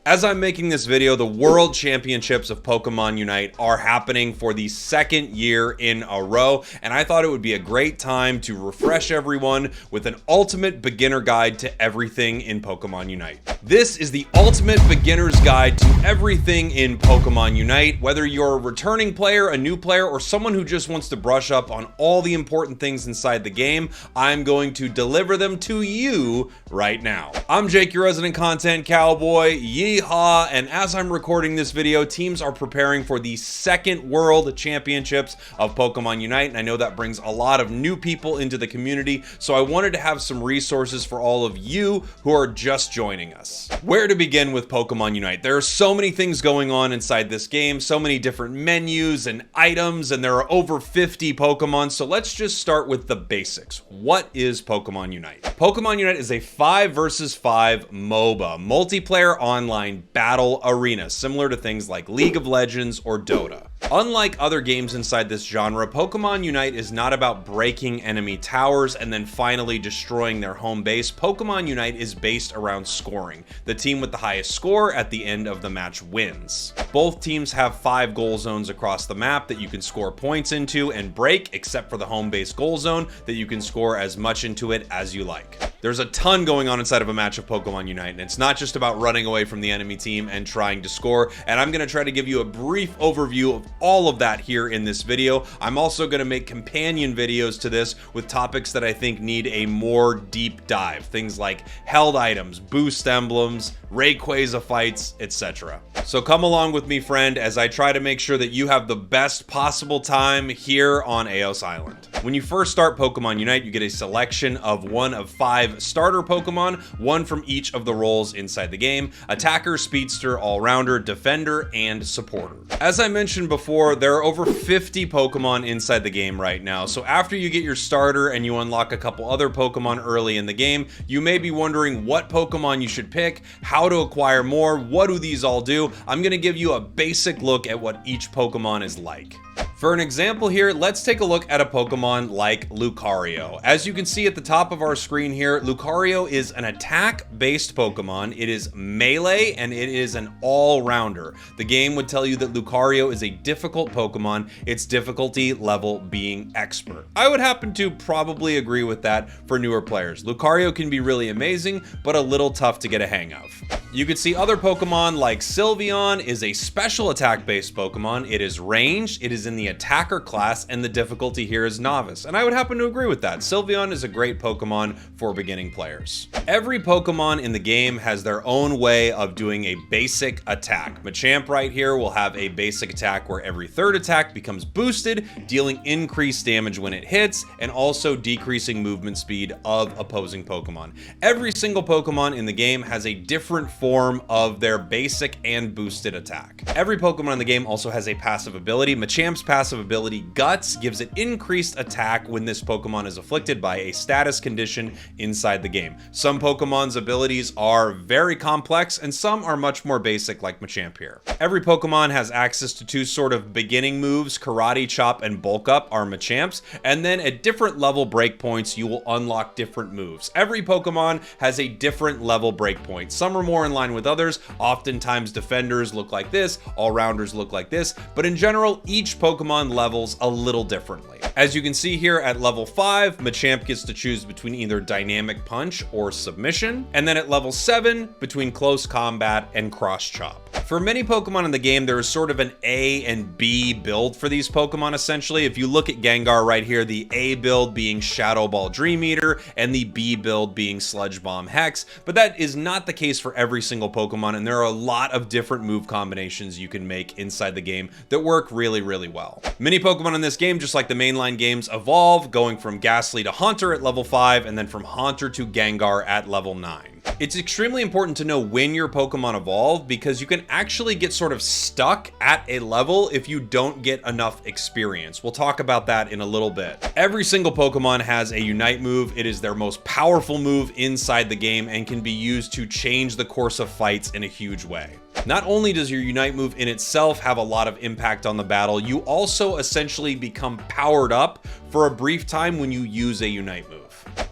As I'm making this video, the World Championships of Pokemon Unite are happening for the second year in a row, and I thought it would be a great time to refresh everyone with an ultimate beginner guide to everything in Pokemon Unite. This is the ultimate beginner's guide to everything in Pokemon Unite. Whether you're a returning player, a new player, or someone who just wants to brush up on all the important things inside the game, I'm going to deliver them to you right now. I'm Jake, your resident content cowboy. Yeehaw! And as I'm recording this video, teams are preparing for the second World Championships of Pokemon Unite, and I know that brings a lot of new people into the community, so I wanted to have some resources for all of you who are just joining us. Where to begin with Pokemon Unite? There are so many things going on inside this game, so many different menus and items, and there are over 50 Pokemon, so let's just start with the basics. What is Pokemon Unite? Pokemon Unite is a 5 versus 5 MOBA, multiplayer online battle arena, similar to things like League of Legends or Dota. Unlike other games inside this genre, Pokemon Unite is not about breaking enemy towers and then finally destroying their home base. Pokemon Unite is based around scoring. The team with the highest score at the end of the match wins. Both teams have 5 goal zones across the map that you can score points into and break, except for the home base goal zone that you can score as much into it as you like. There's a ton going on inside of a match of Pokemon Unite, and it's not just about running away from the enemy team and trying to score, and I'm going to try to give you a brief overview of all of that here in this video. I'm also going to make companion videos to this with topics that I think need a more deep dive, things like held items, boost emblems, Rayquaza fights, etc. So come along with me, friend, as I try to make sure that you have the best possible time here on Eos Island. When you first start Pokemon Unite, you get a selection of one of 5 starter Pokemon, one from each of the roles inside the game: attacker, speedster, all-rounder, defender, and supporter. As I mentioned before, there are over 50 Pokemon inside the game right now, so after you get your starter and you unlock a couple other Pokemon early in the game, you may be wondering what Pokemon you should pick, how to acquire more, what do these all do? I'm going to give you a basic look at what each Pokemon is like. For an example here, let's take a look at a Pokemon like Lucario. As you can see at the top of our screen here, Lucario is an attack-based Pokemon. It is melee, and it is an all-rounder. The game would tell you that Lucario is a difficult Pokemon, its difficulty level being expert. I would happen to probably agree with that for newer players. Lucario can be really amazing, but a little tough to get a hang of. You could see other Pokemon like Sylveon is a special attack-based Pokemon. It is ranged, it is in the attacker class, and the difficulty here is novice. And I would happen to agree with that. Sylveon is a great Pokemon for beginning players. Every Pokemon in the game has their own way of doing a basic attack. Machamp right here will have a basic attack where every third attack becomes boosted, dealing increased damage when it hits, and also decreasing movement speed of opposing Pokemon. Every single Pokemon in the game has a different form of their basic and boosted attack. Every Pokemon in the game also has a passive ability. Machamp's passive ability, Guts, gives it increased attack when this Pokemon is afflicted by a status condition inside the game. Some Pokemon's abilities are very complex, and some are much more basic, like Machamp here. Every Pokemon has access to 2 sort of beginning moves. Karate Chop and Bulk Up are Machamp's, and then at different level breakpoints, you will unlock different moves. Every Pokemon has a different level breakpoint. Some are more in line with others. Oftentimes defenders look like this, all-rounders look like this, but in general, each Pokemon levels a little differently. As you can see here at level 5, Machamp gets to choose between either Dynamic Punch or Submission, and then at level 7, between Close Combat and Cross Chop. For many Pokemon in the game, there is sort of an A and B build for these Pokemon, essentially. If you look at Gengar right here, the A build being Shadow Ball Dream Eater, and the B build being Sludge Bomb Hex, but that is not the case for every single Pokemon, and there are a lot of different move combinations you can make inside the game that work really, really well. Many Pokemon in this game, just like the mainline games, evolve, going from Ghastly to Haunter at level 5, and then from Haunter to Gengar at level 9. It's extremely important to know when your Pokemon evolve, because you can actually get sort of stuck at a level if you don't get enough experience. We'll talk about that in a little bit. Every single Pokemon has a Unite move. It is their most powerful move inside the game and can be used to change the course of fights in a huge way. Not only does your Unite move in itself have a lot of impact on the battle, you also essentially become powered up for a brief time when you use a Unite move.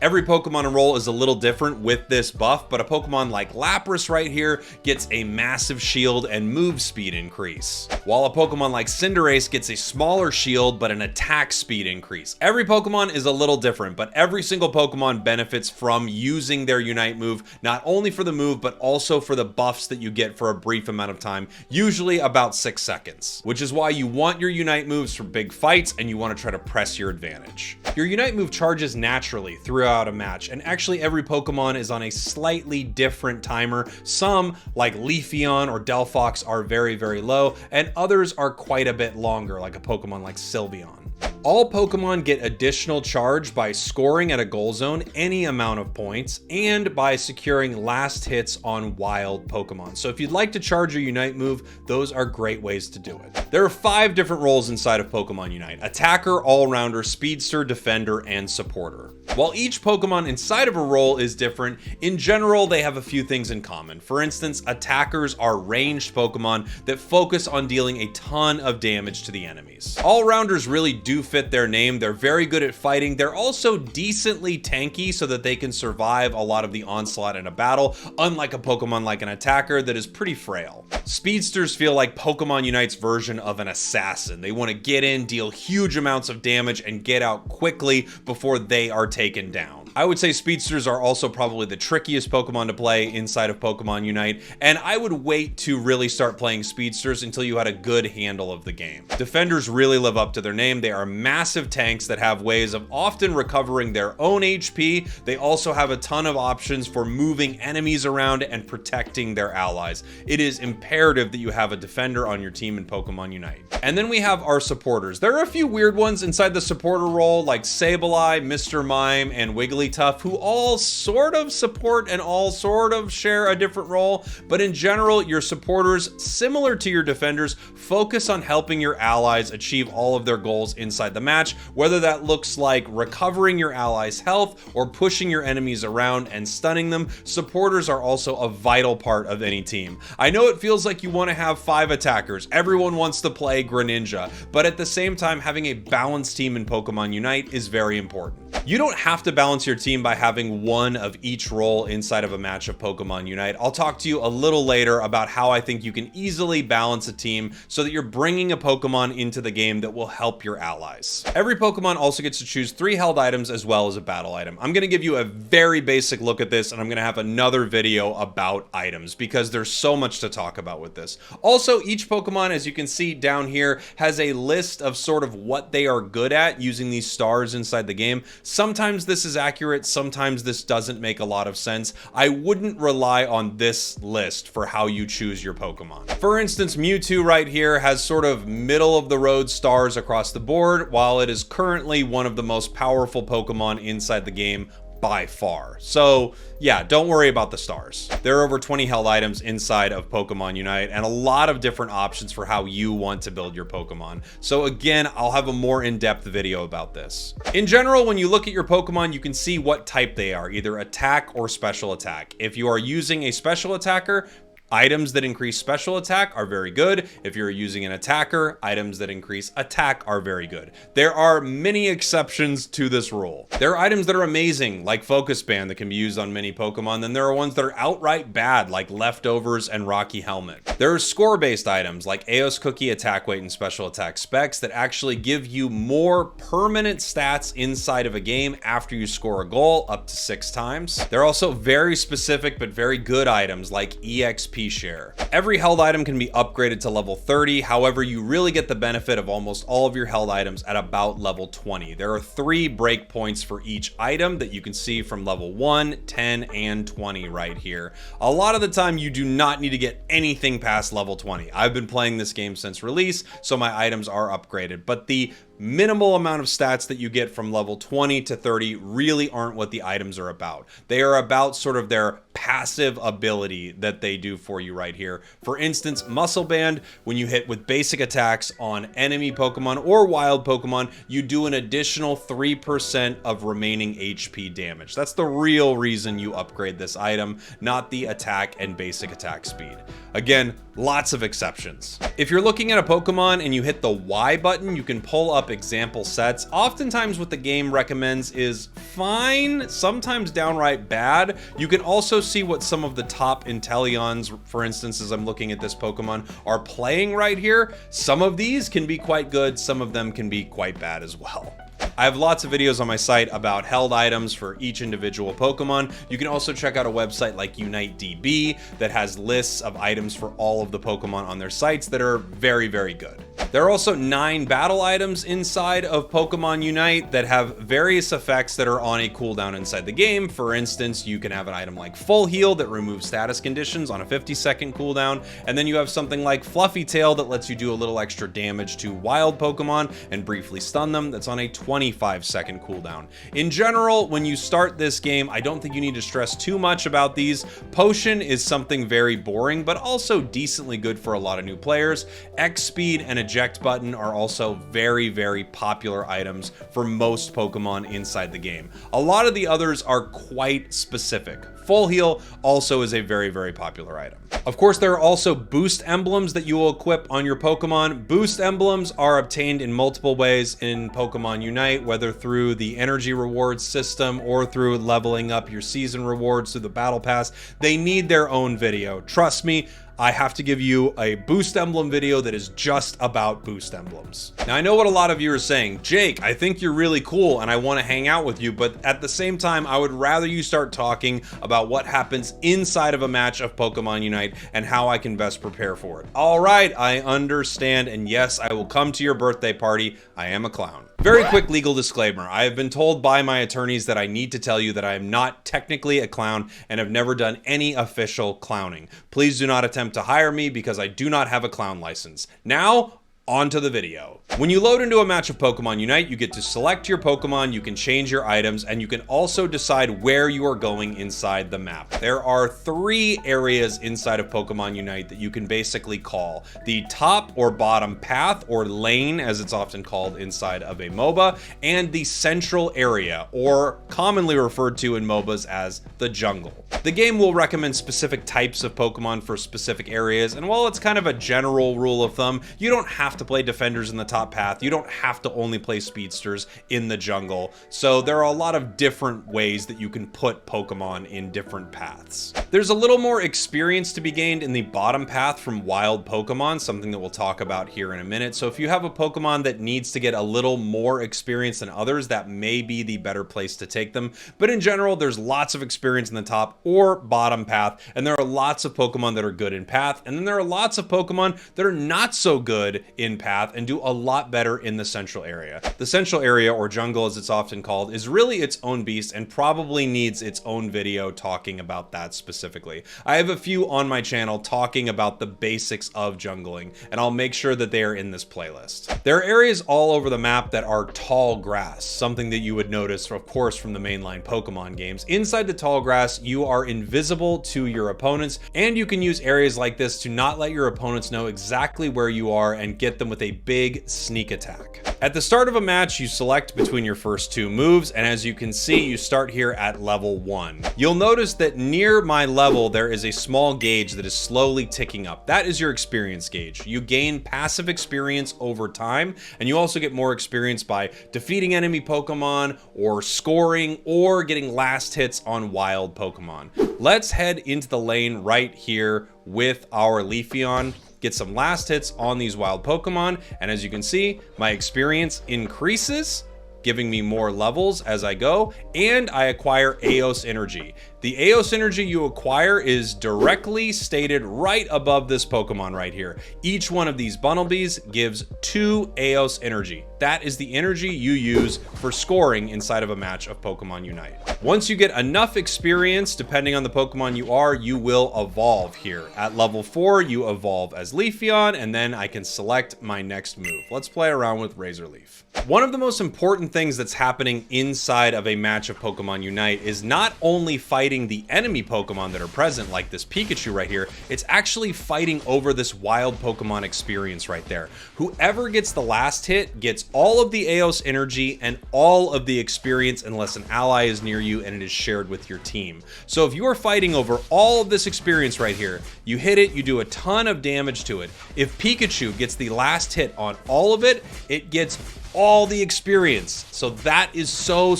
Every Pokemon enroll is a little different with this buff, but a Pokemon like Lapras right here gets a massive shield and move speed increase, while a Pokemon like Cinderace gets a smaller shield but an attack speed increase. Every Pokemon is a little different, but every single Pokemon benefits from using their Unite move, not only for the move, but also for the buffs that you get for a brief amount of time, usually about 6 seconds, which is why you want your Unite moves for big fights and you want to try to press your advantage. Your Unite move charges naturally throughout a match, and actually every Pokemon is on a slightly different timer. Some, like Leafeon or Delphox, are very, very low, and others are quite a bit longer, like a Pokemon like Sylveon. All Pokemon get additional charge by scoring at a goal zone any amount of points and by securing last hits on wild Pokemon. So if you'd like to charge your Unite move, those are great ways to do it. There are 5 different roles inside of Pokemon Unite: Attacker, All-Rounder, Speedster, Defender, and Supporter. While each Pokemon inside of a role is different, in general they have a few things in common. For instance, Attackers are ranged Pokemon that focus on dealing a ton of damage to the enemies. All-Rounders really do fit their name. They're very good at fighting. They're also decently tanky so that they can survive a lot of the onslaught in a battle, unlike a Pokemon like an Attacker that is pretty frail. Speedsters feel like Pokemon Unite's version of an assassin. They want to get in, deal huge amounts of damage, and get out quickly before they are taken down. I would say Speedsters are also probably the trickiest Pokemon to play inside of Pokemon Unite, and I would wait to really start playing Speedsters until you had a good handle of the game. Defenders really live up to their name. They are massive tanks that have ways of often recovering their own HP. They also have a ton of options for moving enemies around and protecting their allies. It is imperative that you have a defender on your team in Pokemon Unite. And then we have our supporters. There are a few weird ones inside the supporter role, like Sableye, Mr. Mime, and Wigglytuff, who all sort of support and all sort of share a different role. But in general, your supporters, similar to your defenders, focus on helping your allies achieve all of their goals inside the match, whether that looks like recovering your allies' health or pushing your enemies around and stunning them. Supporters are also a vital part of any team. I know it feels like you want to have 5 attackers. Everyone wants to play Greninja, but at the same time, having a balanced team in Pokemon Unite is very important. You don't have to balance your team by having one of each role inside of a match of Pokemon Unite. I'll talk to you a little later about how I think you can easily balance a team so that you're bringing a Pokemon into the game that will help your allies. Every Pokemon also gets to choose 3 held items as well as a battle item. I'm going to give you a very basic look at this, and I'm going to have another video about items because there's so much to talk about with this. Also, each Pokemon, as you can see down here, has a list of sort of what they are good at using these stars inside the game. Sometimes this is accurate, sometimes this doesn't make a lot of sense. I wouldn't rely on this list for how you choose your Pokemon. For instance, Mewtwo right here has sort of middle of the road stars across the board, while it is currently one of the most powerful Pokemon inside the game by far. So yeah, don't worry about the stars. There are over 20 held items inside of Pokemon Unite and a lot of different options for how you want to build your Pokemon. So again, I'll have a more in-depth video about this. In general, when you look at your Pokemon, you can see what type they are, either attack or special attack. If you are using a special attacker, items that increase special attack are very good. If you're using an attacker, items that increase attack are very good. There are many exceptions to this rule. There are items that are amazing, like Focus Band, that can be used on many Pokemon. Then there are ones that are outright bad, like Leftovers and Rocky Helmet. There are score-based items, like Eos Cookie, Attack Weight, and Special Attack Specs, that actually give you more permanent stats inside of a game after you score a goal, up to 6 times. There are also very specific but very good items, like EXP Share. Every held item can be upgraded to level 30. However, you really get the benefit of almost all of your held items at about level 20. There are 3 breakpoints for each item that you can see from level 1, 10, and 20 right here. A lot of the time, you do not need to get anything past level 20. I've been playing this game since release, so my items are upgraded, but the minimal amount of stats that you get from level 20 to 30 really aren't what the items are about. They are about sort of their passive ability that they do for you right here. For instance, Muscle Band, when you hit with basic attacks on enemy Pokemon or wild Pokemon, you do an additional 3% of remaining HP damage. That's the real reason you upgrade this item, not the attack and basic attack speed. Again, lots of exceptions. If you're looking at a Pokemon and you hit the Y button, you can pull up example sets. Oftentimes what the game recommends is fine, sometimes downright bad. You can also see what some of the top Inteleons, for instance, as I'm looking at this Pokemon, are playing right here. Some of these can be quite good, some of them can be quite bad as well. I have lots of videos on my site about held items for each individual Pokemon. You can also check out a website like UniteDB that has lists of items for all of the Pokemon on their sites that are very, very good. There are also 9 battle items inside of Pokemon Unite that have various effects that are on a cooldown inside the game. For instance, you can have an item like Full Heal that removes status conditions on a 50-second cooldown, and then you have something like Fluffy Tail that lets you do a little extra damage to wild Pokemon and briefly stun them. That's on a 25-second cooldown. In general, when you start this game, I don't think you need to stress too much about these. Potion is something very boring, but also decently good for a lot of new players. X-Speed and Eject Button are also very, very popular items for most Pokemon inside the game. A lot of the others are quite specific. Full Heal also is a very, very popular item. Of course, there are also boost emblems that you will equip on your Pokemon. Boost emblems are obtained in multiple ways in Pokemon Unite, whether through the energy rewards system or through leveling up your season rewards through the battle pass. They need their own video. Trust me, I have to give you a boost emblem video that is just about boost emblems. Now, I know what a lot of you are saying. Jake, I think you're really cool and I want to hang out with you, but at the same time, I would rather you start talking about what happens inside of a match of Pokemon Unite and how I can best prepare for it. All right, I understand, and yes, I will come to your birthday party. I am a clown. Very quick legal disclaimer. I have been told by my attorneys that I need to tell you that I am not technically a clown and have never done any official clowning. Please do not attempt to hire me because I do not have a clown license. Now, on to the video. When you load into a match of Pokemon Unite, you get to select your Pokemon, you can change your items, and you can also decide where you are going inside the map. There are 3 areas inside of Pokemon Unite that you can basically call. The top or bottom path, or lane as it's often called inside of a MOBA, and the central area, or commonly referred to in MOBAs as the jungle. The game will recommend specific types of Pokemon for specific areas, and while it's kind of a general rule of thumb, you don't have to play defenders in the top path. You don't have to only play speedsters in the jungle. So there are a lot of different ways that you can put Pokemon in different paths. There's a little more experience to be gained in the bottom path from wild Pokemon, something that we'll talk about here in a minute. So if you have a Pokemon that needs to get a little more experience than others, that may be the better place to take them. But in general, there's lots of experience in the top or bottom path, and there are lots of Pokemon that are good in path, and then there are lots of Pokemon that are not so good in path and do a lot better in the central area. The central area, or jungle as it's often called, is really its own beast and probably needs its own video talking about that specifically. I have a few on my channel talking about the basics of jungling, and I'll make sure that they are in this playlist. There are areas all over the map that are tall grass, something that you would notice, of course, from the mainline Pokemon games. Inside the tall grass, you are invisible to your opponents, and you can use areas like this to not let your opponents know exactly where you are and get them with a big sneak attack. At the start of a match, you select between your first 2 moves, and as you can see, you start here at level 1. You'll notice that near my level, there is a small gauge that is slowly ticking up. That is your experience gauge. You gain passive experience over time, and you also get more experience by defeating enemy Pokemon, or scoring, or getting last hits on wild Pokemon. Let's head into the lane right here with our Leafeon, get some last hits on these wild Pokemon, and as you can see, my experience increases, giving me more levels as I go, and I acquire Eos Energy. The Eos Energy you acquire is directly stated right above this Pokemon right here. Each one of these Bunnelbees gives 2 Eos Energy. That is the energy you use for scoring inside of a match of Pokemon Unite. Once you get enough experience, depending on the Pokemon you are, you will evolve here. At level 4, you evolve as Leafeon, and then I can select my next move. Let's play around with Razor Leaf. One of the most important things that's happening inside of a match of Pokemon Unite is not only fighting fighting the enemy Pokemon that are present, like this Pikachu right here, it's actually fighting over this wild Pokemon experience right there. Whoever gets the last hit gets all of the Eos energy and all of the experience unless an ally is near you and it is shared with your team. So if you are fighting over all of this experience right here, you hit it, you do a ton of damage to it. If Pikachu gets the last hit on all of it, it gets all the experience. So that is so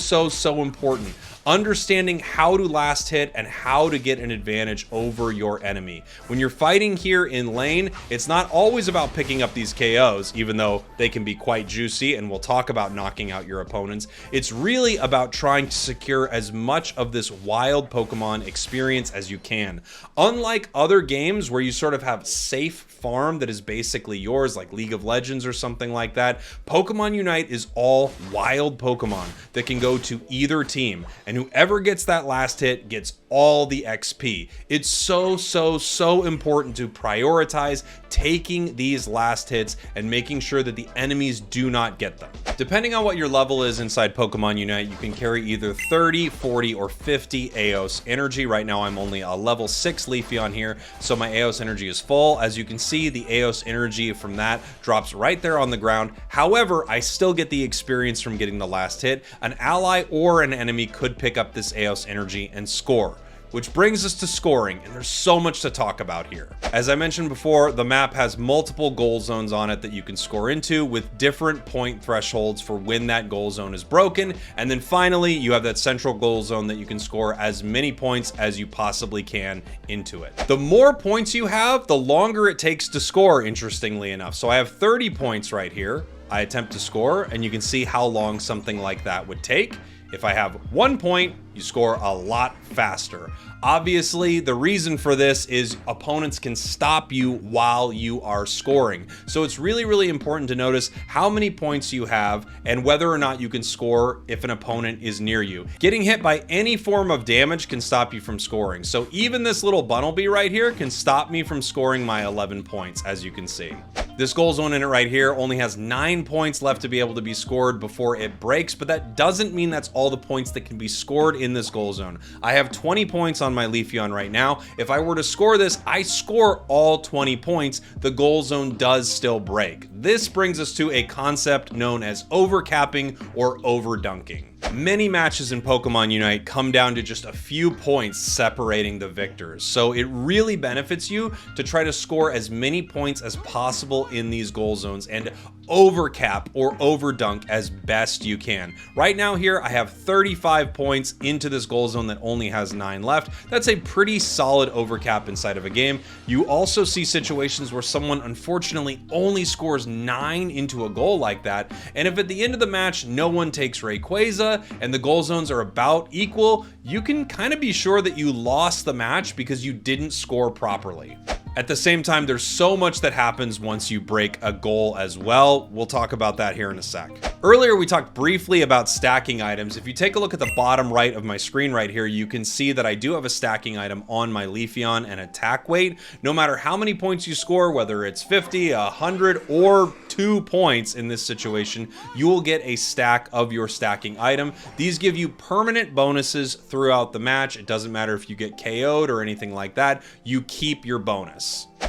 important. Understanding how to last hit and how to get an advantage over your enemy. When you're fighting here in lane, it's not always about picking up these KOs, even though they can be quite juicy, and we'll talk about knocking out your opponents. It's really about trying to secure as much of this wild Pokemon experience as you can. Unlike other games where you sort of have safe farm that is basically yours, like League of Legends or something like that, Pokemon Unite is all wild Pokemon that can go to either team, and whoever gets that last hit gets all the XP. It's so important to prioritize taking these last hits and making sure that the enemies do not get them. Depending on what your level is inside Pokemon Unite, you can carry either 30, 40, or 50 Eos energy. Right now I'm only a level 6 Leafeon here, so my Eos energy is full. As you can see, the Eos energy from that drops right there on the ground. However, I still get the experience from getting the last hit. An ally or an enemy could pick up this Eos energy and score. Which brings us to scoring, and there's so much to talk about here. As I mentioned before, the map has multiple goal zones on it that you can score into with different point thresholds for when that goal zone is broken. And then finally, you have that central goal zone that you can score as many points as you possibly can into it. The more points you have, the longer it takes to score, interestingly enough. So I have 30 points right here. I attempt to score, and you can see how long something like that would take. If I have 1 point, you score a lot faster. Obviously, the reason for this is opponents can stop you while you are scoring. So it's really important to notice how many points you have and whether or not you can score if an opponent is near you. Getting hit by any form of damage can stop you from scoring. So even this little Bunnelby right here can stop me from scoring my 11 points, as you can see. This goal zone in it right here only has 9 points left to be able to be scored before it breaks, but that doesn't mean that's all the points that can be scored in this goal zone. I have 20 points on my Leafeon right now. If I were to score this, I score all 20 points. The goal zone does still break. This brings us to a concept known as overcapping or overdunking. Many matches in Pokemon Unite come down to just a few points separating the victors, so it really benefits you to try to score as many points as possible in these goal zones and overcap or overdunk as best you can. Right now here I have 35 points into this goal zone that only has 9 left. That's a pretty solid overcap inside of a game. You also see situations where someone unfortunately only scores 9 into a goal like that, and if at the end of the match no one takes Rayquaza and the goal zones are about equal, you can kind of be sure that you lost the match because you didn't score properly. At the same time, there's so much that happens once you break a goal as well. We'll talk about that here in a sec. Earlier, we talked briefly about stacking items. If you take a look at the bottom right of my screen right here, you can see that I do have a stacking item on my Leafeon and attack weight. No matter how many points you score, whether it's 50, 100, or 2 points in this situation, you will get a stack of your stacking item. These give you permanent bonuses throughout the match. It doesn't matter if you get KO'd or anything like that. You keep your bonus.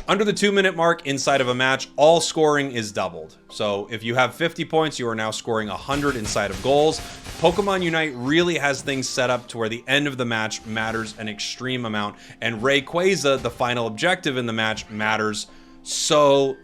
Under the 2-minute mark inside of a match, all scoring is doubled. So if you have 50 points, you are now scoring 100 inside of goals. Pokemon Unite really has things set up to where the end of the match matters an extreme amount, and Rayquaza, the final objective in the match, matters so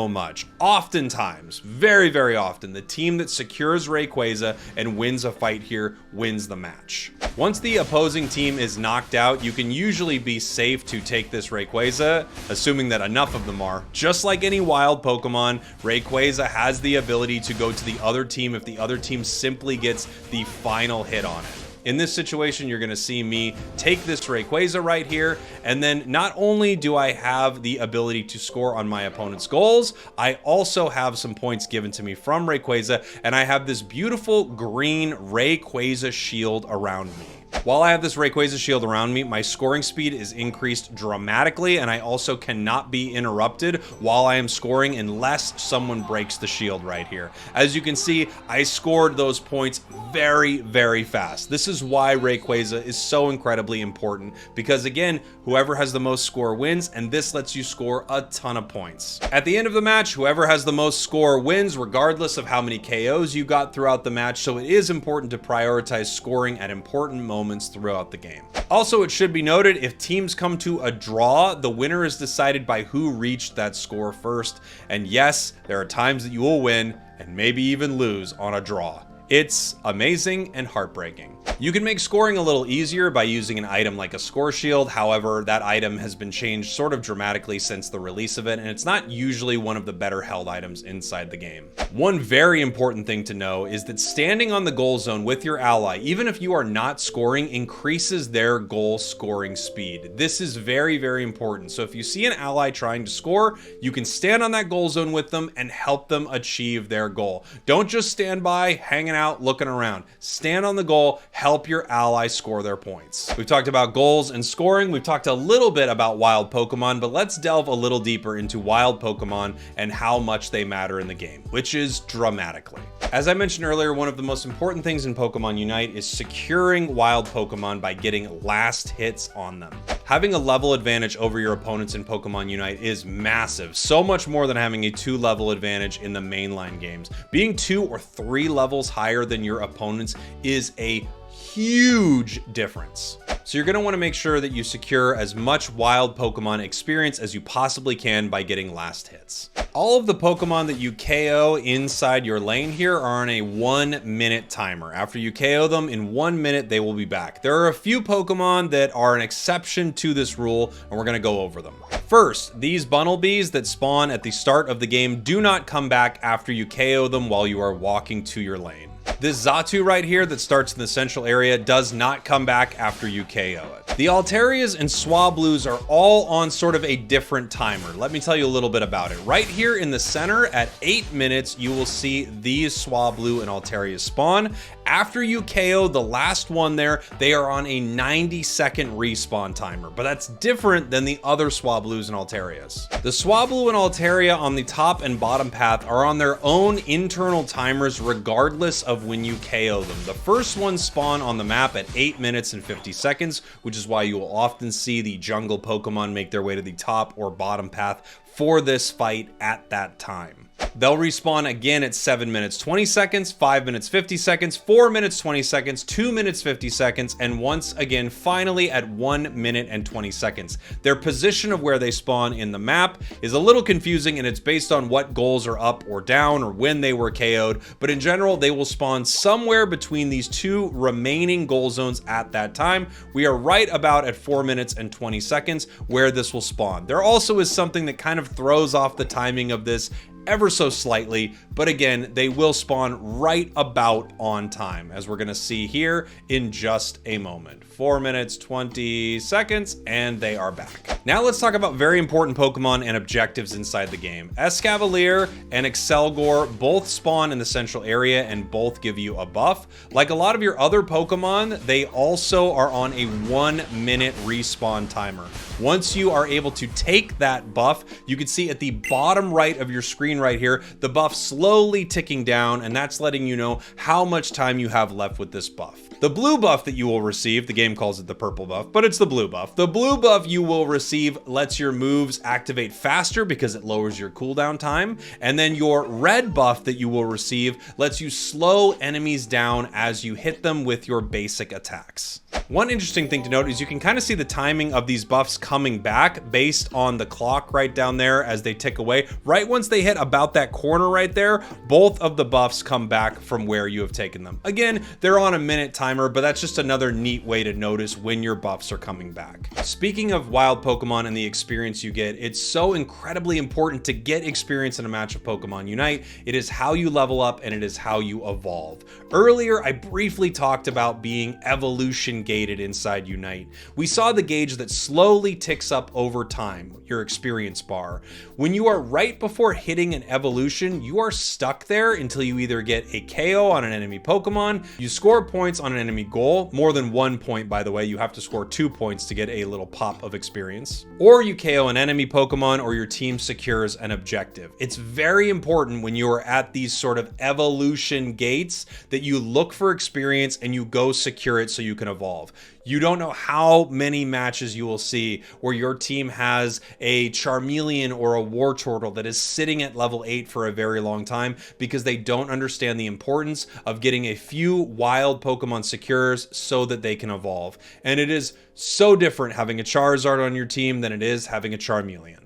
much. Oftentimes, very often, the team that secures Rayquaza and wins a fight here wins the match. Once the opposing team is knocked out, you can usually be safe to take this Rayquaza, assuming that enough of them are. Just like any wild Pokemon, Rayquaza has the ability to go to the other team if the other team simply gets the final hit on it. In this situation, you're going to see me take this Rayquaza right here, and then not only do I have the ability to score on my opponent's goals, I also have some points given to me from Rayquaza, and I have this beautiful green Rayquaza shield around me. While I have this Rayquaza shield around me, my scoring speed is increased dramatically, and I also cannot be interrupted while I am scoring unless someone breaks the shield right here. As you can see, I scored those points very, very fast. This is why Rayquaza is so incredibly important, because again, whoever has the most score wins, and this lets you score a ton of points. At the end of the match, whoever has the most score wins, regardless of how many KOs you got throughout the match, so it is important to prioritize scoring at important moments throughout the game. Also, it should be noted, if teams come to a draw, the winner is decided by who reached that score first, and yes, there are times that you will win and maybe even lose on a draw. It's amazing and heartbreaking. You can make scoring a little easier by using an item like a score shield. However, that item has been changed sort of dramatically since the release of it, and it's not usually one of the better held items inside the game. One very important thing to know is that standing on the goal zone with your ally, even if you are not scoring, increases their goal scoring speed. This is very, very important. So if you see an ally trying to score, you can stand on that goal zone with them and help them achieve their goal. Don't just stand by, hanging out, looking around. Stand on the goal, help your ally score their points. We've talked about goals and scoring. We've talked a little bit about wild Pokemon, but let's delve a little deeper into wild Pokemon and how much they matter in the game, which is dramatically. As I mentioned earlier, one of the most important things in Pokemon Unite is securing wild Pokemon by getting last hits on them. Having a level advantage over your opponents in Pokemon Unite is massive, so much more than having a 2-level advantage in the mainline games. Being 2 or 3 levels higher than your opponents is a huge difference. So you're going to want to make sure that you secure as much wild Pokemon experience as you possibly can by getting last hits. All of the Pokemon that you KO inside your lane here are on a 1-minute timer. After you KO them, in 1 minute, they will be back. There are a few Pokemon that are an exception to this rule, and we're going to go over them. First, these Bunnelbees that spawn at the start of the game do not come back after you KO them while you are walking to your lane. This Xatu right here that starts in the central area does not come back after you KO it. The Alterias and Swablues are all on sort of a different timer. Let me tell you a little bit about it. Right here in the center at 8 minutes, you will see these Swablu and Alterias spawn. After you KO the last one there, they are on a 90-second respawn timer, but that's different than the other Swablus and Alterias. The Swablu and Altaria on the top and bottom path are on their own internal timers regardless of when you KO them. The first ones spawn on the map at 8 minutes and 50 seconds, which is why you will often see the jungle Pokemon make their way to the top or bottom path for this fight at that time. They'll respawn again at 7 minutes 20 seconds, 5 minutes 50 seconds, 4 minutes 20 seconds, 2 minutes 50 seconds, and once again finally at 1 minute and 20 seconds. Their position of where they spawn in the map is a little confusing, and it's based on what goals are up or down or when they were KO'd, but in general they will spawn somewhere between these two remaining goal zones at that time. We are right about at 4 minutes and 20 seconds where this will spawn. There also is something that kind of throws off the timing of this ever so slightly, but again, they will spawn right about on time, as we're gonna see here in just a moment. 4 minutes, 20 seconds, and they are back. Now let's talk about very important Pokemon and objectives inside the game. Escavalier and Excelgor both spawn in the central area and both give you a buff. Like a lot of your other Pokemon, they also are on a 1 minute respawn timer. Once you are able to take that buff, you can see at the bottom right of your screen right here, the buff slowly ticking down, and that's letting you know how much time you have left with this buff. The blue buff that you will receive, the game calls it the purple buff, but it's the blue buff. The blue buff you will receive lets your moves activate faster because it lowers your cooldown time, and then your red buff that you will receive lets you slow enemies down as you hit them with your basic attacks. One interesting thing to note is you can kind of see the timing of these buffs coming back based on the clock right down there as they tick away. Right once they hit about that corner right there, both of the buffs come back from where you have taken them. Again, they're on a minute timer, but that's just another neat way to notice when your buffs are coming back. Speaking of wild Pokemon and the experience you get, it's so incredibly important to get experience in a match of Pokemon Unite. It is how you level up and it is how you evolve. Earlier, I briefly talked about being evolution gated created inside Unite. We saw the gauge that slowly ticks up over time, your experience bar. When you are right before hitting an evolution, you are stuck there until you either get a KO on an enemy Pokemon, you score points on an enemy goal, more than 1 point by the way, you have to score 2 points to get a little pop of experience, or you KO an enemy Pokemon or your team secures an objective. It's very important when you are at these sort of evolution gates that you look for experience and you go secure it so you can evolve. You don't know how many matches you will see where your team has a Charmeleon or a Wartortle that is sitting at level 8 for a very long time because they don't understand the importance of getting a few wild Pokemon secures so that they can evolve. And it is so different having a Charizard on your team than it is having a Charmeleon.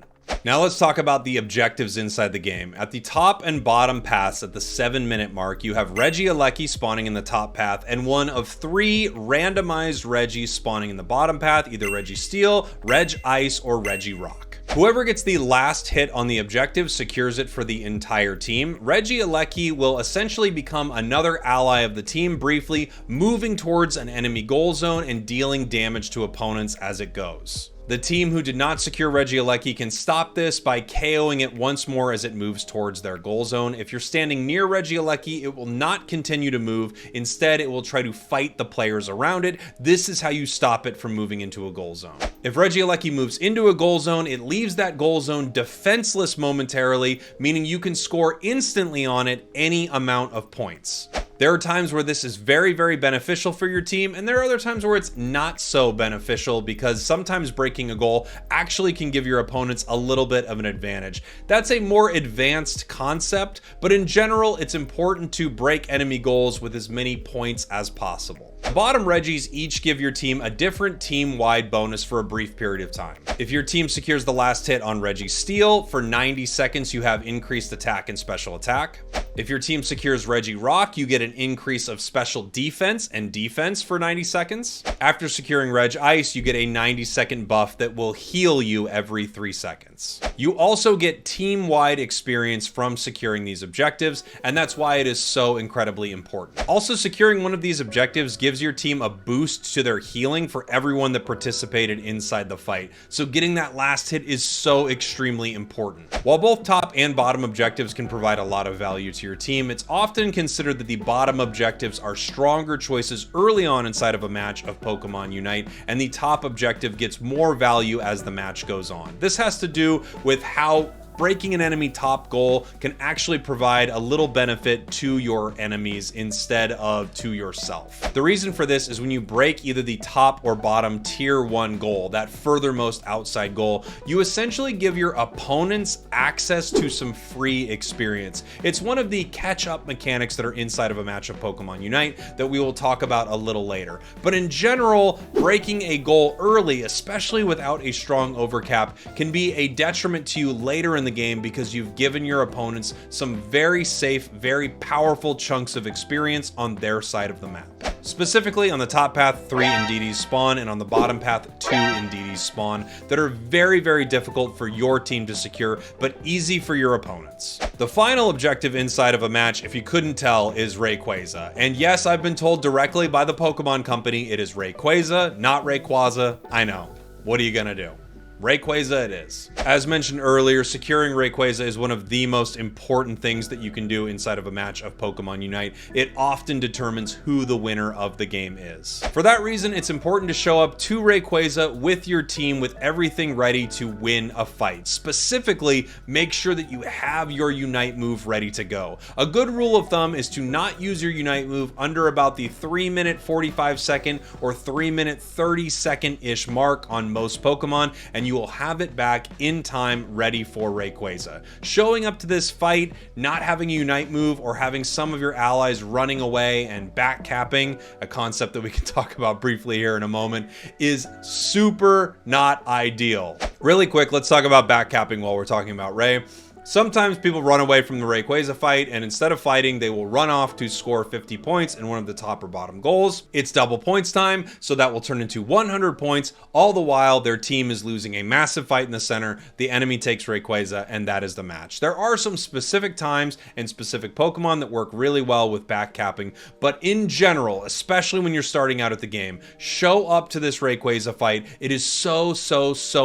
Now let's talk about the objectives inside the game. At the top and bottom paths at the 7-minute mark, you have Regieleki spawning in the top path and one of 3 randomized Regis spawning in the bottom path, either Registeel, Regice, or Regirock. Whoever gets the last hit on the objective secures it for the entire team. Regieleki will essentially become another ally of the team briefly, moving towards an enemy goal zone and dealing damage to opponents as it goes. The team who did not secure Regieleki can stop this by KOing it once more as it moves towards their goal zone. If you're standing near Regieleki, it will not continue to move. Instead, it will try to fight the players around it. This is how you stop it from moving into a goal zone. If Regieleki moves into a goal zone, it leaves that goal zone defenseless momentarily, meaning you can score instantly on it any amount of points. There are times where this is very, very beneficial for your team, and there are other times where it's not so beneficial because sometimes breaking a goal actually can give your opponents a little bit of an advantage. That's a more advanced concept, but in general, it's important to break enemy goals with as many points as possible. The bottom Regis each give your team a different team-wide bonus for a brief period of time. If your team secures the last hit on Registeel, for 90 seconds you have increased attack and special attack. If your team secures Regirock, you get an increase of special defense and defense for 90 seconds. After securing Regice, you get a 90-second buff that will heal you every 3 seconds. You also get team-wide experience from securing these objectives, and that's why it is so incredibly important. Also, securing one of these objectives gives your team a boost to their healing for everyone that participated inside the fight. So getting that last hit is so extremely important. While both top and bottom objectives can provide a lot of value to your team, it's often considered that the bottom objectives are stronger choices early on inside of a match of Pokemon Unite, and the top objective gets more value as the match goes on. This has to do with how breaking an enemy top goal can actually provide a little benefit to your enemies instead of to yourself. The reason for this is when you break either the top or bottom tier 1 goal, that furthermost outside goal, you essentially give your opponents access to some free experience. It's one of the catch-up mechanics that are inside of a match of Pokemon Unite that we will talk about a little later. But in general, breaking a goal early, especially without a strong overcap, can be a detriment to you later in the game because you've given your opponents some very safe, very powerful chunks of experience on their side of the map. Specifically, on the top path, 3 Indeedee spawn, and on the bottom path, 2 Indeedee spawn that are very, very difficult for your team to secure, but easy for your opponents. The final objective inside of a match, if you couldn't tell, is Rayquaza. And yes, I've been told directly by the Pokemon Company it is Rayquaza, not Rayquaza. I know. What are you gonna do? Rayquaza it is. As mentioned earlier, securing Rayquaza is one of the most important things that you can do inside of a match of Pokemon Unite. It often determines who the winner of the game is. For that reason, it's important to show up to Rayquaza with your team with everything ready to win a fight. Specifically, make sure that you have your Unite move ready to go. A good rule of thumb is to not use your Unite move under about the 3-minute 45-second or 3-minute 30-second-ish mark on most Pokemon, and you will have it back in time ready for Rayquaza. Showing up to this fight, not having a Unite move, or having some of your allies running away and backcapping, a concept that we can talk about briefly here in a moment, is super not ideal. Really quick, let's talk about backcapping while we're talking about Ray. Sometimes people run away from the Rayquaza fight, and instead of fighting, they will run off to score 50 points in one of the top or bottom goals. It's double points time, so that will turn into 100 points, all the while their team is losing a massive fight in the center, the enemy takes Rayquaza, and that is the match. There are some specific times and specific Pokemon that work really well with backcapping, but in general, especially when you're starting out at the game, show up to this Rayquaza fight. It is so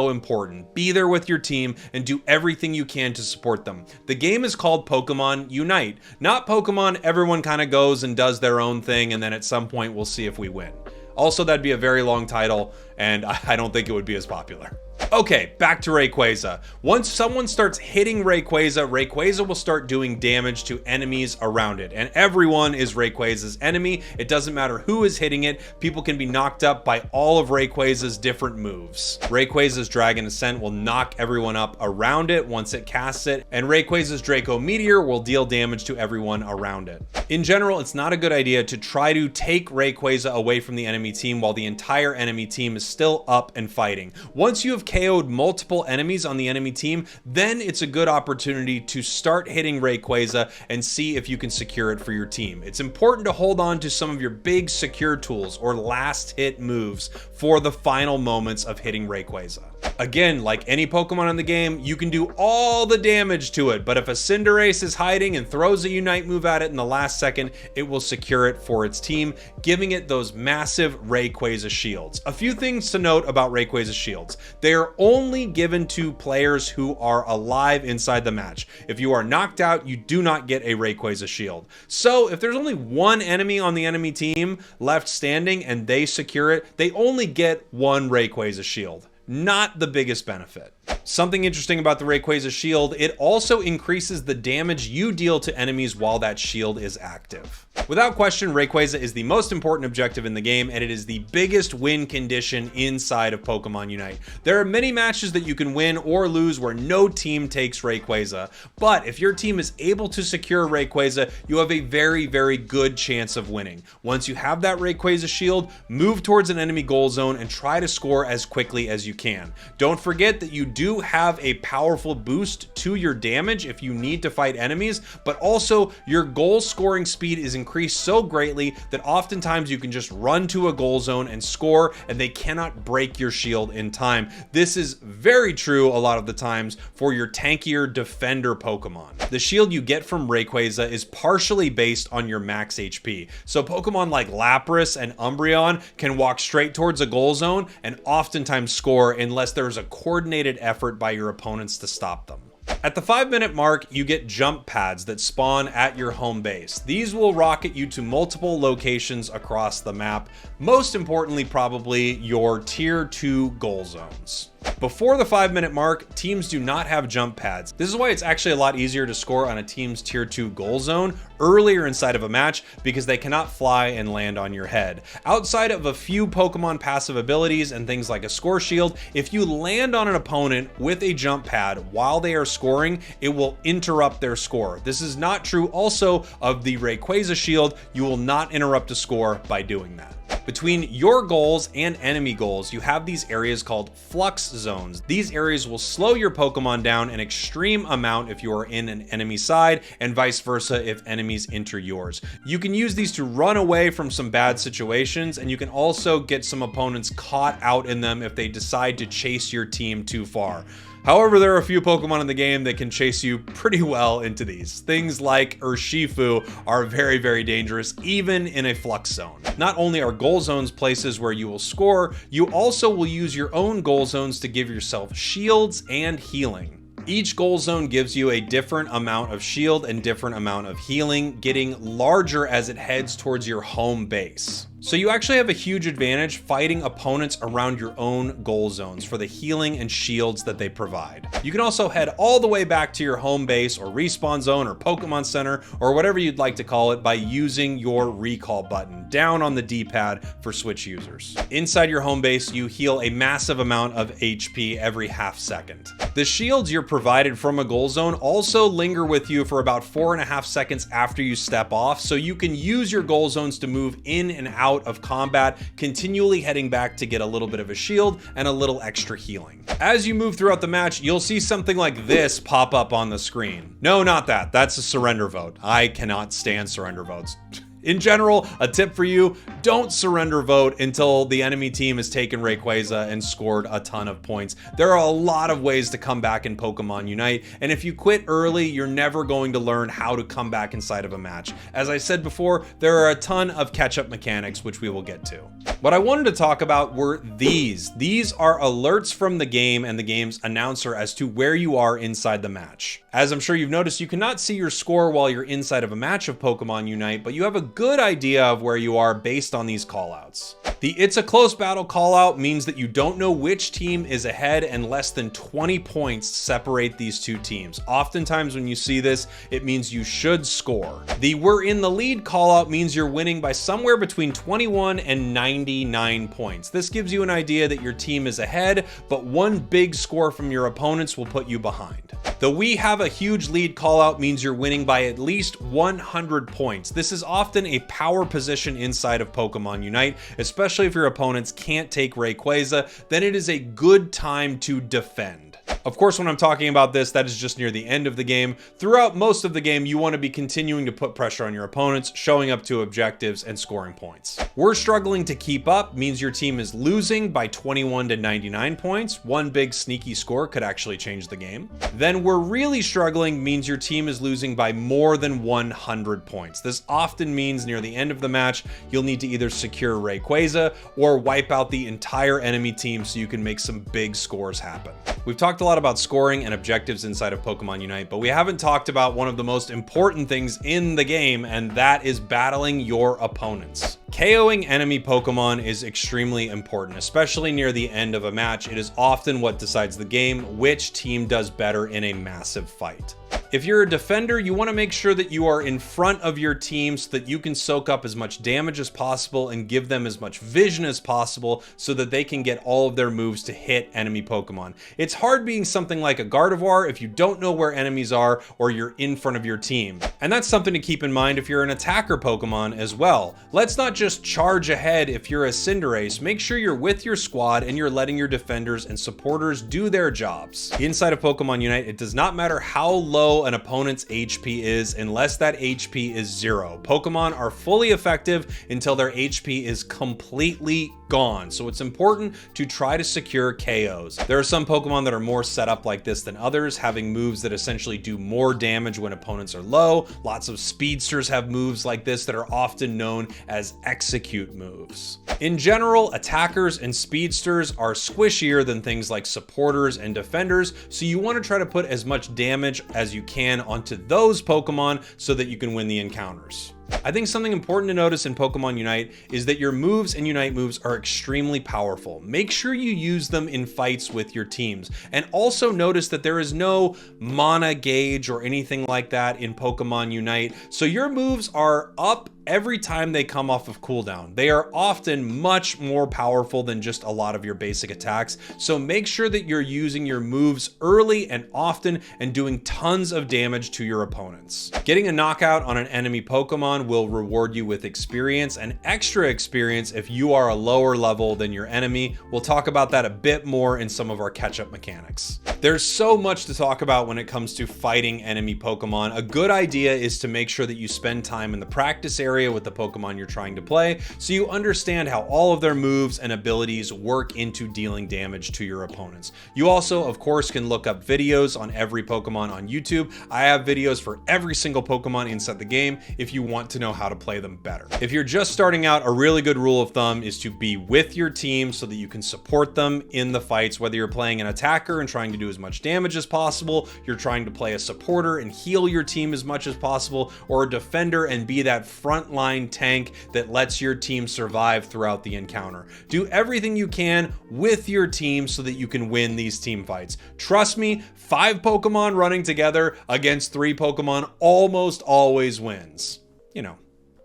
important. Be there with your team and do everything you can to support them. The game is called Pokemon Unite, not Pokemon everyone kind of goes and does their own thing and then at some point we'll see if we win. Also, that'd be a very long title and I don't think it would be as popular. Okay, back to Rayquaza. Once someone starts hitting Rayquaza, Rayquaza will start doing damage to enemies around it. And everyone is Rayquaza's enemy. It doesn't matter who is hitting it. People can be knocked up by all of Rayquaza's different moves. Rayquaza's Dragon Ascent will knock everyone up around it once it casts it. And Rayquaza's Draco Meteor will deal damage to everyone around it. In general, it's not a good idea to try to take Rayquaza away from the enemy team while the entire enemy team is still up and fighting. Once you have KO'd multiple enemies on the enemy team, then it's a good opportunity to start hitting Rayquaza and see if you can secure it for your team. It's important to hold on to some of your big secure tools or last hit moves for the final moments of hitting Rayquaza. Again, like any Pokemon in the game, you can do all the damage to it, but if a Cinderace is hiding and throws a Unite move at it in the last second, it will secure it for its team, giving it those massive Rayquaza shields. A few things to note about Rayquaza shields. They are only given to players who are alive inside the match. If you are knocked out, you do not get a Rayquaza shield. So if there's only one enemy on the enemy team left standing and they secure it, they only get one Rayquaza shield. Not the biggest benefit. Something interesting about the Rayquaza shield, it also increases the damage you deal to enemies while that shield is active. Without question, Rayquaza is the most important objective in the game, and it is the biggest win condition inside of Pokemon Unite. There are many matches that you can win or lose where no team takes Rayquaza, but if your team is able to secure Rayquaza, you have a very good chance of winning. Once you have that Rayquaza shield, move towards an enemy goal zone and try to score as quickly as you can. Don't forget that you do have a powerful boost to your damage if you need to fight enemies, but also your goal scoring speed is increased so greatly that oftentimes you can just run to a goal zone and score and they cannot break your shield in time. This is very true a lot of the times for your tankier defender Pokemon. The shield you get from Rayquaza is partially based on your max HP. So Pokemon like Lapras and Umbreon can walk straight towards a goal zone and oftentimes score unless there's a coordinated effort by your opponents to stop them. At the 5-minute mark, you get jump pads that spawn at your home base. These will rocket you to multiple locations across the map. Most importantly, probably your tier 2 goal zones. Before the 5-minute mark, teams do not have jump pads. This is why it's actually a lot easier to score on a team's tier 2 goal zone earlier inside of a match because they cannot fly and land on your head. Outside of a few Pokemon passive abilities and things like a score shield, if you land on an opponent with a jump pad while they are scoring, it will interrupt their score. This is not true also of the Rayquaza shield. You will not interrupt a score by doing that. Between your goals and enemy goals, you have these areas called flux zones. These areas will slow your Pokemon down an extreme amount if you are in an enemy side, and vice versa if enemies enter yours. You can use these to run away from some bad situations, and you can also get some opponents caught out in them if they decide to chase your team too far. However, there are a few Pokemon in the game that can chase you pretty well into these. Things like Urshifu are very dangerous, even in a flux zone. Not only are goal zones places where you will score, you also will use your own goal zones to give yourself shields and healing. Each goal zone gives you a different amount of shield and different amount of healing, getting larger as it heads towards your home base. So you actually have a huge advantage fighting opponents around your own goal zones for the healing and shields that they provide. You can also head all the way back to your home base or respawn zone or Pokemon Center or whatever you'd like to call it by using your recall button down on the D-pad for Switch users. Inside your home base, you heal a massive amount of HP every half second. The shields you're provided from a goal zone also linger with you for about 4.5 seconds after you step off, so you can use your goal zones to move in and out out of combat, continually heading back to get a little bit of a shield and a little extra healing. As you move throughout the match, you'll see something like this pop up on the screen. No, not that. That's a surrender vote. I cannot stand surrender votes. In general, a tip for you, don't surrender vote until the enemy team has taken Rayquaza and scored a ton of points. There are a lot of ways to come back in Pokemon Unite, and if you quit early, you're never going to learn how to come back inside of a match. As I said before, there are a ton of catch-up mechanics, which we will get to. What I wanted to talk about were these. These are alerts from the game and the game's announcer as to where you are inside the match. As I'm sure you've noticed, you cannot see your score while you're inside of a match of Pokemon Unite, but you have a good idea of where you are based on these callouts. The "it's a close battle" callout means that you don't know which team is ahead and less than 20 points separate these two teams. Oftentimes when you see this, it means you should score. The "we're in the lead" callout means you're winning by somewhere between 21 and 99 points. This gives you an idea that your team is ahead, but one big score from your opponents will put you behind. The "we have a huge lead" callout means you're winning by at least 100 points. This is often a power position inside of Pokemon Unite, especially if your opponents can't take Rayquaza, then it is a good time to defend. Of course, when I'm talking about this, that is just near the end of the game. Throughout most of the game, you want to be continuing to put pressure on your opponents, showing up to objectives and scoring points. "We're struggling to keep up" means your team is losing by 21 to 99 points. One big sneaky score could actually change the game. Then "we're really struggling" means your team is losing by more than 100 points. This often means near the end of the match, you'll need to either secure Rayquaza or wipe out the entire enemy team so you can make some big scores happen. We've talked a lot about scoring and objectives inside of Pokemon Unite, but we haven't talked about one of the most important things in the game, and that is battling your opponents. KOing enemy Pokemon is extremely important, especially near the end of a match. It is often what decides the game, which team does better in a massive fight. If you're a defender, you want to make sure that you are in front of your team so that you can soak up as much damage as possible and give them as much vision as possible so that they can get all of their moves to hit enemy Pokemon. It's hard being something like a Gardevoir if you don't know where enemies are or you're in front of your team. And that's something to keep in mind if you're an attacker Pokemon as well. Let's not just charge ahead if you're a Cinderace. Make sure you're with your squad and you're letting your defenders and supporters do their jobs. Inside of Pokemon Unite, it does not matter how low an opponent's HP is unless that HP is 0. Pokemon are fully effective until their HP is completely gone, so it's important to try to secure KOs. There are some Pokemon that are more set up like this than others, having moves that essentially do more damage when opponents are low. Lots of speedsters have moves like this that are often known as execute moves. In general, attackers and speedsters are squishier than things like supporters and defenders, so you want to try to put as much damage as you can onto those Pokemon so that you can win the encounters. I think something important to notice in Pokemon Unite is that your moves and Unite moves are extremely powerful. Make sure you use them in fights with your teams. And also notice that there is no mana gauge or anything like that in Pokemon Unite. So your moves are up every time they come off of cooldown. They are often much more powerful than just a lot of your basic attacks. So make sure that you're using your moves early and often and doing tons of damage to your opponents. Getting a knockout on an enemy Pokemon will reward you with experience and extra experience if you are a lower level than your enemy. We'll talk about that a bit more in some of our catch-up mechanics. There's so much to talk about when it comes to fighting enemy Pokemon. A good idea is to make sure that you spend time in the practice area with the Pokemon you're trying to play so you understand how all of their moves and abilities work into dealing damage to your opponents. You also, of course, can look up videos on every Pokemon on YouTube. I have videos for every single Pokemon inside the game if you want to know how to play them better. If you're just starting out, a really good rule of thumb is to be with your team so that you can support them in the fights, whether you're playing an attacker and trying to do as much damage as possible, you're trying to play a supporter and heal your team as much as possible, or a defender and be that frontline tank that lets your team survive throughout the encounter. Do everything you can with your team so that you can win these team fights. Trust me, 5 Pokemon running together against 3 Pokemon almost always wins. You know,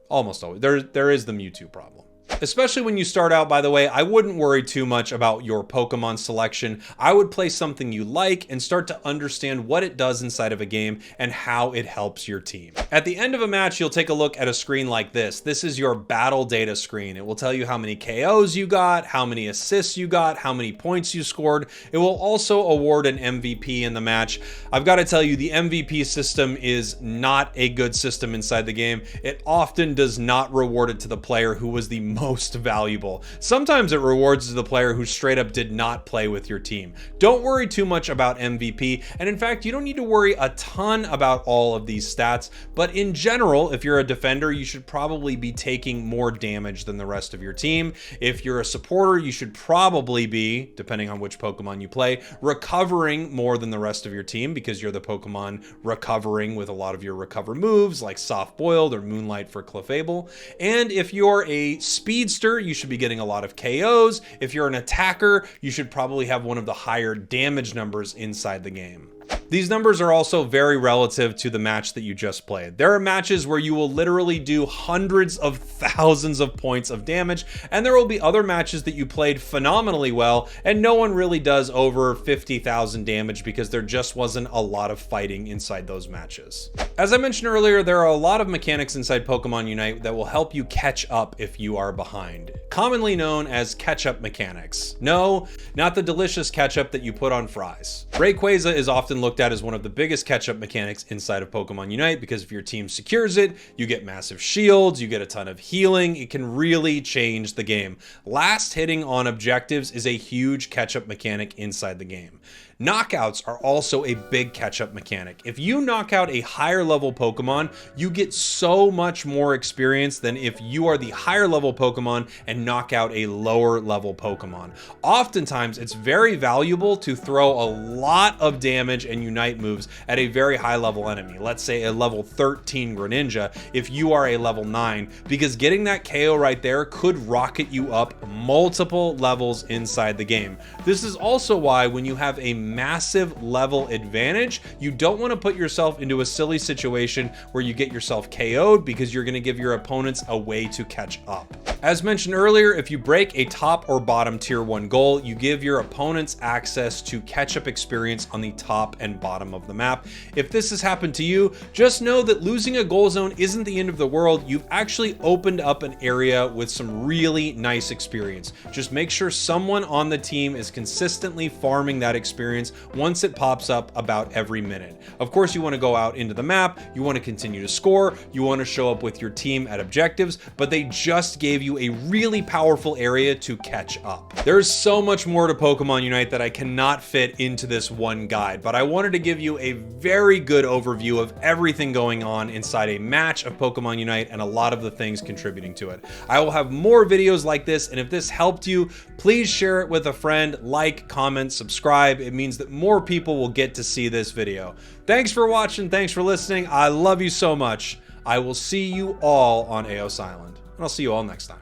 almost always. There is the Mewtwo problem. Especially when you start out, by the way, I wouldn't worry too much about your Pokemon selection. I would play something you like and start to understand what it does inside of a game and how it helps your team. At the end of a match, you'll take a look at a screen like this. This is your battle data screen. It will tell you how many KOs you got, how many assists you got, how many points you scored. It will also award an MVP in the match. I've got to tell you, the MVP system is not a good system inside the game. It often does not reward it to the player who was the most valuable. Sometimes it rewards the player who straight up did not play with your team. Don't worry too much about MVP, and in fact, you don't need to worry a ton about all of these stats, but in general, if you're a defender, you should probably be taking more damage than the rest of your team. If you're a supporter, you should probably be, depending on which Pokemon you play, recovering more than the rest of your team because you're the Pokemon recovering with a lot of your recover moves like Soft Boiled or Moonlight for Clefable. And if you're a speedster, you should be getting a lot of KOs. If you're an attacker, you should probably have one of the higher damage numbers inside the game. These numbers are also very relative to the match that you just played. There are matches where you will literally do hundreds of thousands of points of damage, and there will be other matches that you played phenomenally well, and no one really does over 50,000 damage because there just wasn't a lot of fighting inside those matches. As I mentioned earlier, there are a lot of mechanics inside Pokemon Unite that will help you catch up if you are behind, commonly known as catch-up mechanics. No, not the delicious ketchup that you put on fries. Rayquaza is often looked at as one of the biggest catch-up mechanics inside of Pokemon Unite because if your team secures it, you get massive shields, you get a ton of healing. It can really change the game. Last hitting on objectives is a huge catch-up mechanic inside the game. Knockouts are also a big catch-up mechanic. If you knock out a higher level Pokemon, you get so much more experience than if you are the higher level Pokemon and knock out a lower level Pokemon. Oftentimes, it's very valuable to throw a lot of damage and Unite moves at a very high level enemy. Let's say a level 13 Greninja if you are a level 9, because getting that KO right there could rocket you up multiple levels inside the game. This is also why when you have a massive level advantage, you don't want to put yourself into a silly situation where you get yourself KO'd because you're going to give your opponents a way to catch up. As mentioned earlier, if you break a top or bottom tier 1 goal, you give your opponents access to catch-up experience on the top and bottom of the map. If this has happened to you, just know that losing a goal zone isn't the end of the world. You've actually opened up an area with some really nice experience. Just make sure someone on the team is consistently farming that experience once it pops up about every minute. Of course, you want to go out into the map, you want to continue to score, you want to show up with your team at objectives, but they just gave you a really powerful area to catch up. There's so much more to Pokemon Unite that I cannot fit into this one guide, but I wanted to give you a very good overview of everything going on inside a match of Pokemon Unite and a lot of the things contributing to it. I will have more videos like this, and if this helped you, please share it with a friend, like, comment, subscribe. It means that more people will get to see this video. Thanks for watching. Thanks for listening. I love you so much. I will see you all on Eos Island, and I'll see you all next time.